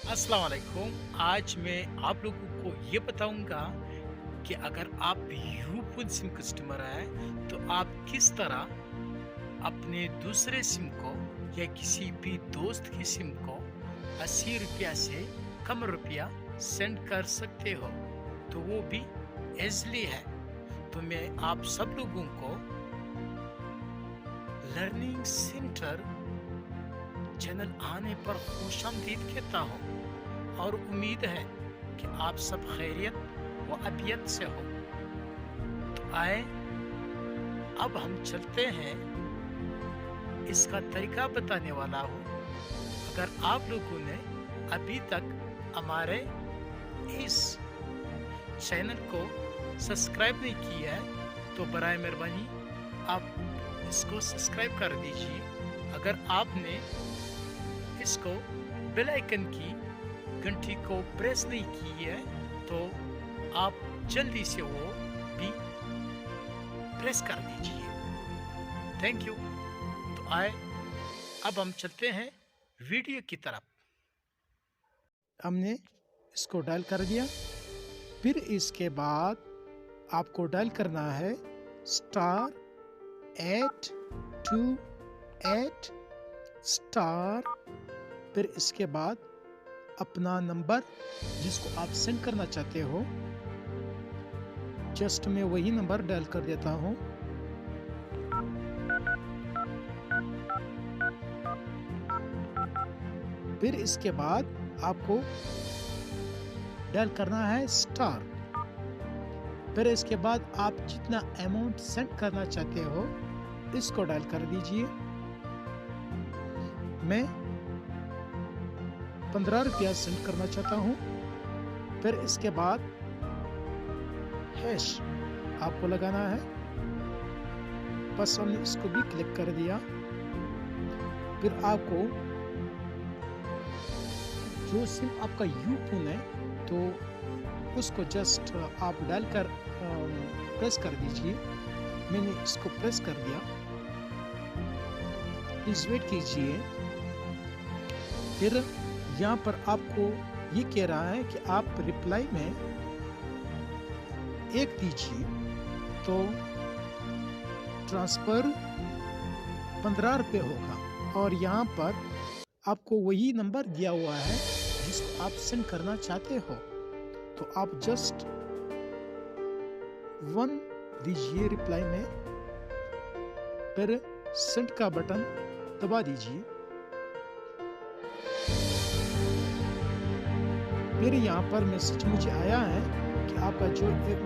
अस्सलाम वालेकुम। आज मैं आप लोगों को ये बताऊंगा कि अगर आप यूफोन सिम कस्टमर हैं तो आप किस तरह अपने दूसरे सिम को या किसी भी दोस्त की सिम को 80 रुपया से कम रुपया सेंड कर सकते हो, तो वो भी इजली है। तो मैं आप सब लोगों को लर्निंग सेंटर चैनल आने पर खुशामदीद कहता हूँ और उम्मीद है कि आप सब खैरियत व अफियत से हो। तो आए अब हम चलते हैं, इसका तरीका बताने वाला हूँ। अगर आप लोगों ने अभी तक हमारे इस चैनल को सब्सक्राइब नहीं किया है तो बराए मेहरबानी आप इसको सब्सक्राइब कर दीजिए। अगर आपने इसको बेल आइकन की घंटी को प्रेस नहीं की है तो आप जल्दी से वो भी प्रेस कर दीजिए। Thank you. तो आए अब हम चलते हैं वीडियो की तरफ। हमने इसको डायल कर दिया, फिर इसके बाद आपको डायल करना है *828#, फिर इसके बाद अपना नंबर जिसको आप सेंड करना चाहते हो, जस्ट मैं वही नंबर डायल कर देता हूँ। फिर इसके बाद आपको डायल करना है *, फिर इसके बाद आप जितना अमाउंट सेंड करना चाहते हो इसको डायल कर दीजिए। मैं 15 रुपया सेंड करना चाहता हूँ। फिर इसके बाद हैश आपको लगाना है, बस हमने इसको भी क्लिक कर दिया। फिर आपको जो सिम आपका यूफोन है तो उसको जस्ट आप डाल कर प्रेस कर दीजिए। मैंने इसको प्रेस कर दिया, प्लीज वेट कीजिए। फिर यहाँ पर आपको ये कह रहा है कि आप रिप्लाई में 1 दीजिए तो ट्रांसफर 15 रुपये होगा। और यहाँ पर आपको वही नंबर दिया हुआ है जिसको आप सेंड करना चाहते हो, तो आप जस्ट 1 दीजिए रिप्लाई में, फिर सेंड का बटन दबा दीजिए। फिर यहाँ पर मैसेज मुझे आया है कि आपका जो एक